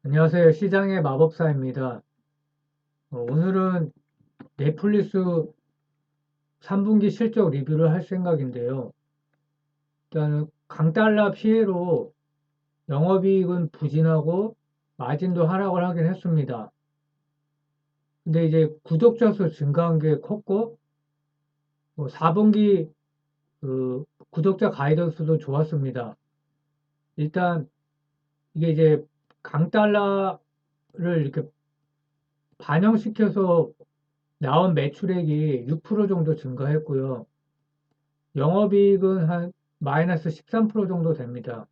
안녕하세요. 시장의 마법사입니다. 오늘은 넷플릭스 3분기 실적 리뷰를 할 생각인데요. 일단은 강달러 피해로 영업이익은 부진하고 마진도 하락을 하긴 했습니다. 근데 이제 구독자 수 증가한 게 컸고, 4분기 그 구독자 가이던스도 좋았습니다. 일단 이게 이제 강달러를 이렇게 반영시켜서 나온 매출액이 6% 정도 증가했고요. 영업이익은 한 마이너스 13% 정도 됩니다.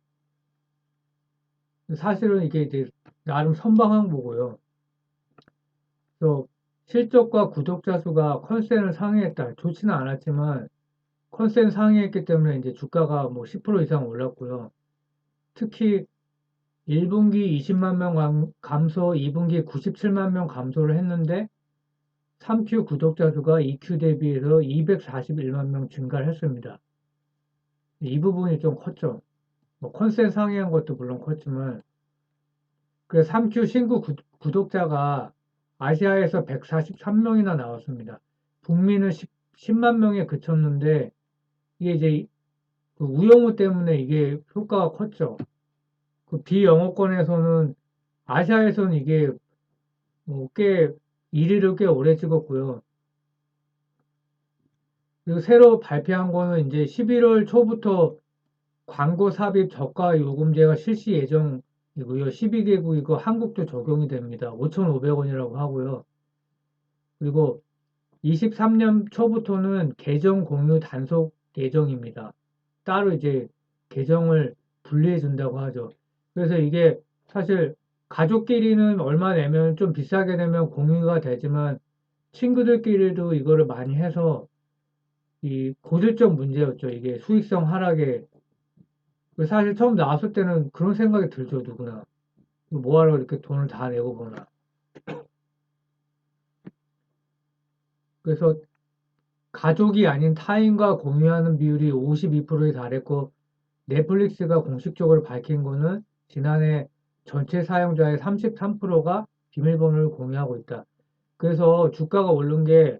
사실은 이게 이제 나름 선방한 거고요. 그래서 실적과 구독자 수가 컨센을 상회했다. 좋지는 않았지만 컨센 상회했기 때문에 이제 주가가 뭐 10% 이상 올랐고요. 특히 1분기 20만 명 감소, 2분기 97만 명 감소를 했는데 3Q 구독자 수가 2Q 대비해서 241만 명 증가를 했습니다. 이 부분이 좀 컸죠. 뭐 컨센 상회한 것도 물론 컸지만 그 3Q 신규 구독자가 아시아에서 143명이나 나왔습니다. 북미는 10만 명에 그쳤는데 이게 이제 그 우영우 때문에 이게 효과가 컸죠. 그 비영어권에서는 아시아에서는 이게 뭐꽤 1위를 꽤 오래 찍었고요. 그리고 새로 발표한 거는 이제 11월 초부터 광고 삽입 저가 요금제가 실시 예정이고요. 12개국이고 한국도 적용이 됩니다. 5,500원이라고 하고요. 그리고 23년 초부터는 계정 공유 단속 예정입니다. 따로 이제 계정을 분리해 준다고 하죠. 그래서 이게 사실 가족끼리는 얼마 내면 좀 비싸게 되면 공유가 되지만 친구들끼리도 이거를 많이 해서 이 고질적 문제였죠. 이게 수익성 하락에 사실 처음 나왔을 때는 그런 생각이 들죠, 누구나. 뭐하러 이렇게 돈을 다 내고 보나. 그래서 가족이 아닌 타인과 공유하는 비율이 52%에 달했고, 넷플릭스가 공식적으로 밝힌 거는 지난해 전체 사용자의 33%가 비밀번호를 공유하고 있다. 그래서 주가가 오른 게,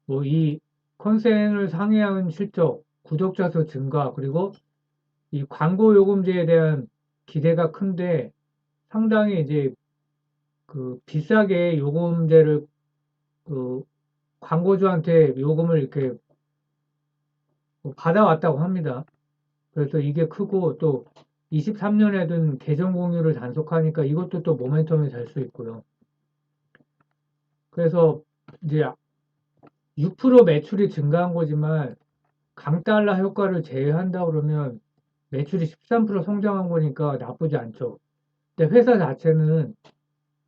뭐 이 컨센을 상회한 실적, 구독자 수 증가, 그리고 이 광고 요금제에 대한 기대가 큰데, 상당히 이제 그 비싸게 요금제를 그 광고주한테 요금을 이렇게 받아왔다고 합니다. 그래서 이게 크고 또 23년에든 계정 공유를 단속하니까 이것도 또 모멘텀이 될 수 있고요. 그래서 이제 6% 매출이 증가한 거지만 강달러 효과를 제외한다 그러면 매출이 13% 성장한 거니까 나쁘지 않죠. 근데 회사 자체는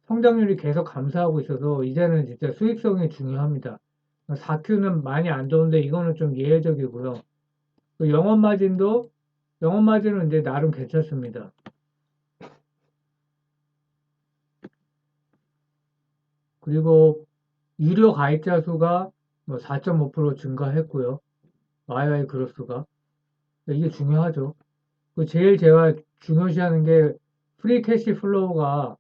성장률이 계속 감소하고 있어서 이제는 진짜 수익성이 중요합니다. 4Q는 많이 안 좋은데 이거는 좀 예외적이고요. 그 영업 마진은 이제 나름 괜찮습니다. 그리고 유료 가입자 수가 뭐 4.5% 증가했고요. YY 그로스가 이게 중요하죠. 그 제일 제가 중요시하는 게 프리 캐시 플로우가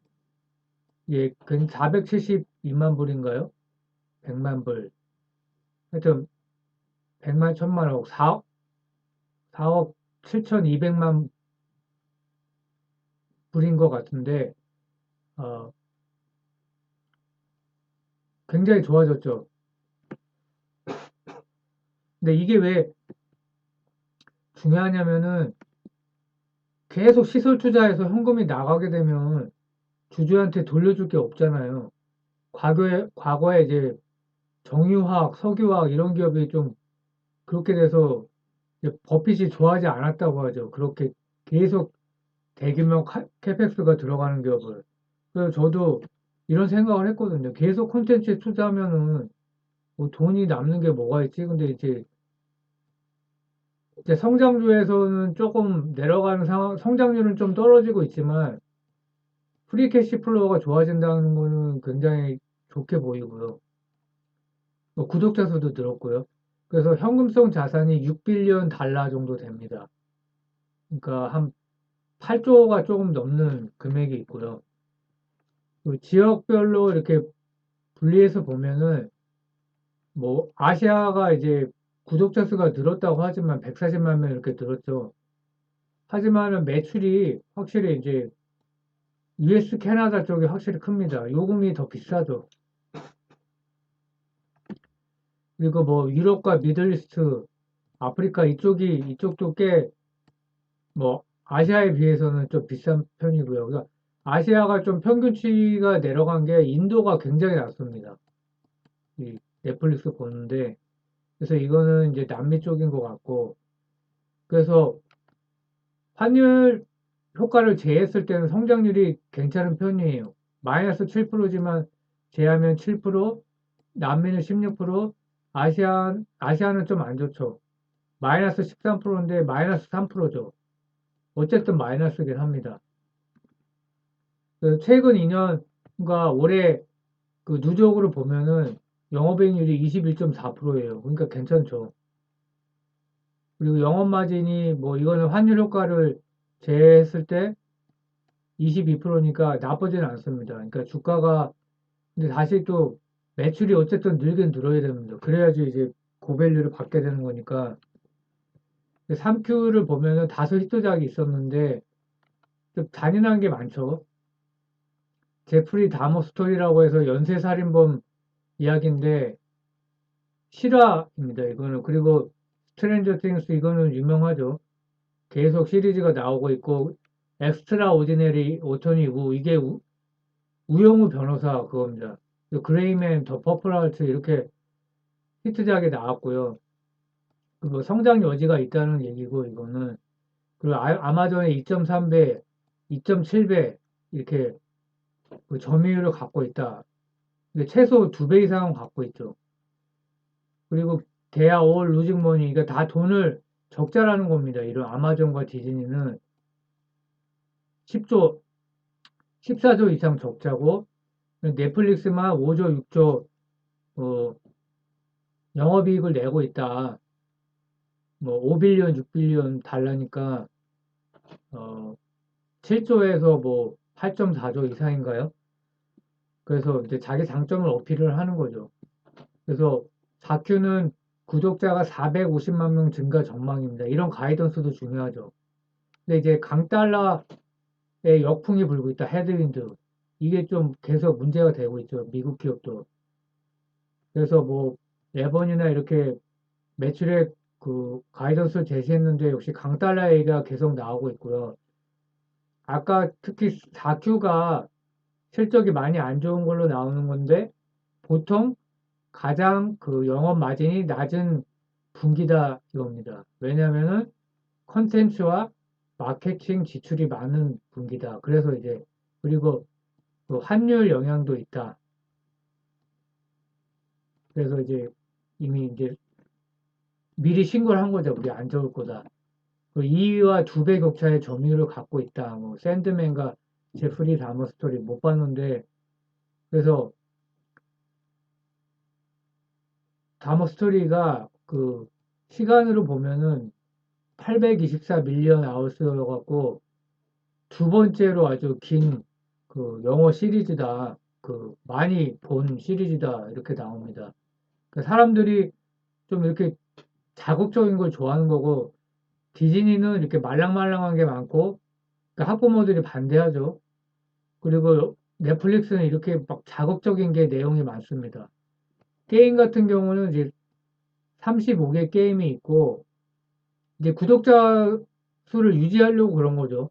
예, 472만 불인가요? 100만 불. 하여튼 100만, 1000만 억, 4억 7,200만 불인 것 같은데 어, 굉장히 좋아졌죠. 근데 이게 왜 중요하냐면은 계속 시설 투자해서 현금이 나가게 되면 주주한테 돌려줄 게 없잖아요. 과거에 이제 정유화학, 석유화학 이런 기업이 좀 그렇게 돼서 이제 버핏이 좋아하지 않았다고 하죠. 그렇게 계속 대규모 캐펙스가 들어가는 기업을. 그래서 저도 이런 생각을 했거든요. 계속 콘텐츠에 투자하면은 뭐 돈이 남는 게 뭐가 있지? 근데 이제 성장주에서는 조금 내려가는 상황, 성장률은 좀 떨어지고 있지만 프리캐시 플로우가 좋아진다는 거는 굉장히 좋게 보이고요. 뭐 구독자 수도 늘었고요. 그래서 현금성 자산이 6빌리언 달러 정도 됩니다. 그러니까 한 8조가 조금 넘는 금액이 있고요. 그 지역별로 이렇게 분리해서 보면은 뭐 아시아가 이제 구독자 수가 늘었다고 하지만 140만 명 이렇게 늘었죠. 하지만은 매출이 확실히 이제 US 캐나다 쪽이 확실히 큽니다. 요금이 더 비싸죠. 그리고 뭐 유럽과 미들리스트, 아프리카 이쪽도 꽤 뭐 아시아에 비해서는 좀 비싼 편이고요. 그러니까 아시아가 좀 평균치가 내려간 게 인도가 굉장히 낮습니다. 이 넷플릭스 보는데 그래서 이거는 이제 남미 쪽인 것 같고 그래서 환율 효과를 제했을 때는 성장률이 괜찮은 편이에요. 마이너스 7%지만 제하면 7%, 남미는 16%, 아시아는 좀 안 좋죠. 마이너스 13%인데 마이너스 3%죠. 어쨌든 마이너스긴 합니다. 최근 2년과 올해 그 누적으로 보면은 영업이익률이 21.4%예요. 그러니까 괜찮죠. 그리고 영업 마진이 뭐 이거는 환율 효과를 제했을 때 22%니까 나쁘지는 않습니다. 그러니까 주가가 근데 다시 또 매출이 어쨌든 늘긴 늘어야 됩니다. 그래야지 이제 고밸류를 받게 되는 거니까 3Q를 보면은 다소 히트작이 있었는데 좀 잔인한 게 많죠. 제프리 다머 스토리라고 해서 연쇄살인범 이야기인데 실화입니다. 이거는 그리고 스트레인저 띵스 이거는 유명하죠. 계속 시리즈가 나오고 있고 엑스트라 오디너리 오토니 우 이게 우영우 변호사 그겁니다. 그레이맨 더 퍼플 하트 이렇게 히트작이 나왔고요. 그리고 성장 여지가 있다는 얘기고 이거는 그리고 아마존의 2.3배, 2.7배 이렇게 그 점유율을 갖고 있다. 근데 최소 2배 이상은 갖고 있죠. 그리고 대야 올 루징 머니 이게 다 돈을 적자라는 겁니다. 이런 아마존과 디즈니는 10조, 14조 이상 적자고 넷플릭스만 5조, 6조 어, 영업이익을 내고 있다. 뭐 5빌리언, 6빌리언 달러니까 7조에서 뭐 8.4조 이상인가요? 그래서 이제 자기 장점을 어필을 하는 거죠. 그래서 4Q는 구독자가 450만 명 증가 전망입니다. 이런 가이던스도 중요하죠. 근데 이제 강달러의 역풍이 불고 있다. 헤드윈드. 이게 좀 계속 문제가 되고 있죠. 미국 기업도. 그래서 뭐 레번이나 이렇게 매출액 그 가이던스를 제시했는데 역시 강달러 얘기가 계속 나오고 있고요. 아까 특히 4Q가 실적이 많이 안 좋은 걸로 나오는 건데 보통 가장 그 영업 마진이 낮은 분기다 이겁니다. 왜냐하면은 컨텐츠와 마케팅 지출이 많은 분기다. 그래서 이제 그리고 그 환율 영향도 있다. 그래서 이제 이미 이제 미리 신고를 한 거죠. 우리 안 좋을 거다. 그 2위와 2배 격차의 점유율을 갖고 있다. 뭐 샌드맨과 제프리 다머 스토리 못 봤는데 그래서 다머 스토리가 그 시간으로 보면은 824 밀리언 아워스여 갖고 두 번째로 아주 긴 그 영어 시리즈다. 그 많이 본 시리즈다. 이렇게 나옵니다. 그러니까 사람들이 좀 이렇게 자극적인 걸 좋아하는 거고 디즈니는 이렇게 말랑말랑한 게 많고 그러니까 학부모들이 반대하죠. 그리고 넷플릭스는 이렇게 막 자극적인 게 내용이 많습니다. 게임 같은 경우는 이제 35개 게임이 있고 이제 구독자 수를 유지하려고 그런 거죠.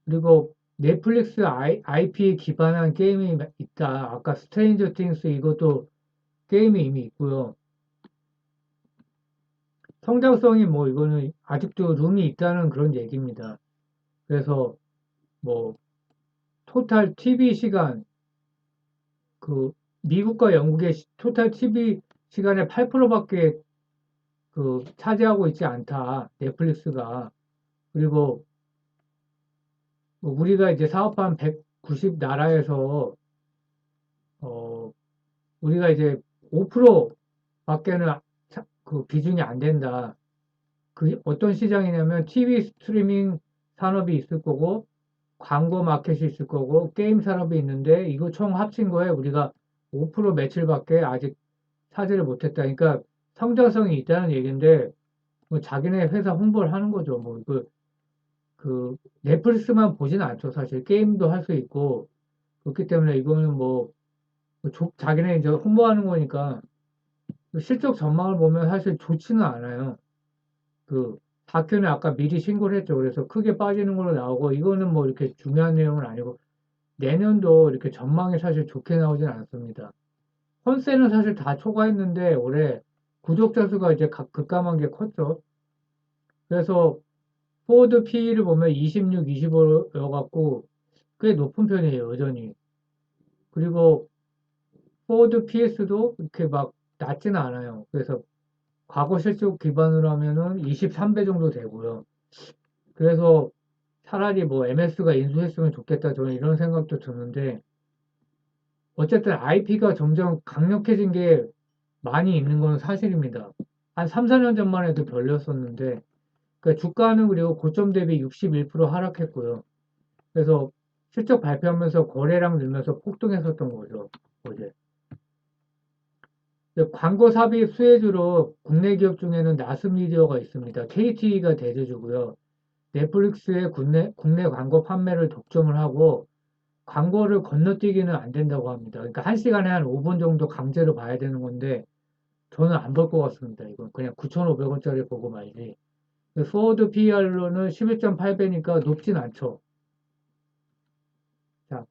그리고 넷플릭스 IP에 기반한 게임이 있다. 아까 스트레인저 띵스 이것도 게임이 이미 있고요. 성장성이 뭐 이거는 아직도 룸이 있다는 그런 얘기입니다. 그래서 뭐 토탈 TV 시간 그 미국과 영국의 토탈 TV 시간의 8%밖에 그 차지하고 있지 않다. 넷플릭스가. 그리고 뭐 우리가 이제 사업한 190 나라에서 우리가 이제 5%밖에는 그 비중이 안 된다. 그 어떤 시장이냐면 TV 스트리밍 산업이 있을 거고 광고 마켓이 있을 거고 게임 산업이 있는데 이거 총 합친 거에 우리가 5% 매출밖에 아직 차지를 못했다. 그러니까 성장성이 있다는 얘기인데 뭐 자기네 회사 홍보를 하는 거죠. 뭐 그 넷플릭스만 보진 않죠. 사실 게임도 할 수 있고 그렇기 때문에 이거는 자기네 이제 홍보하는 거니까 실적 전망을 보면 사실 좋지는 않아요. 그 다큐는 아까 미리 신고를 했죠. 그래서 크게 빠지는 걸로 나오고 이거는 뭐 이렇게 중요한 내용은 아니고 내년도 이렇게 전망이 사실 좋게 나오진 않습니다. 컨센은 사실 다 초과했는데 올해 구독자 수가 이제 급감한 게 컸죠. 그래서 포워드 PE를 보면 26, 25여갖고 꽤 높은 편이에요, 여전히. 그리고 포워드 PS도 이렇게 막 낮지는 않아요. 그래서 과거 실적 기반으로 하면은 23배 정도 되고요. 그래서 차라리 뭐 MS가 인수했으면 좋겠다 저는 이런 생각도 드는데 어쨌든 IP가 점점 강력해진 게 많이 있는 건 사실입니다. 한 3, 4년 전만 해도 별로였었는데 그 주가는 그리고 고점 대비 61% 하락했고요. 그래서 실적 발표하면서 거래량 늘면서 폭등했었던 거죠. 어제. 광고 삽입 수혜주로 국내 기업 중에는 나스미디어가 있습니다. KT가 대주주고요. 넷플릭스의 국내 광고 판매를 독점을 하고 광고를 건너뛰기는 안 된다고 합니다. 그러니까 1시간에 한 5분 정도 강제로 봐야 되는 건데 저는 안 볼 것 같습니다. 이건 그냥 9,500원짜리 보고 말지. 포워드 PR로는 11.8배니까 높진 않죠. 자,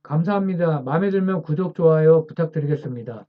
감사합니다. 마음에 들면 구독, 좋아요 부탁드리겠습니다.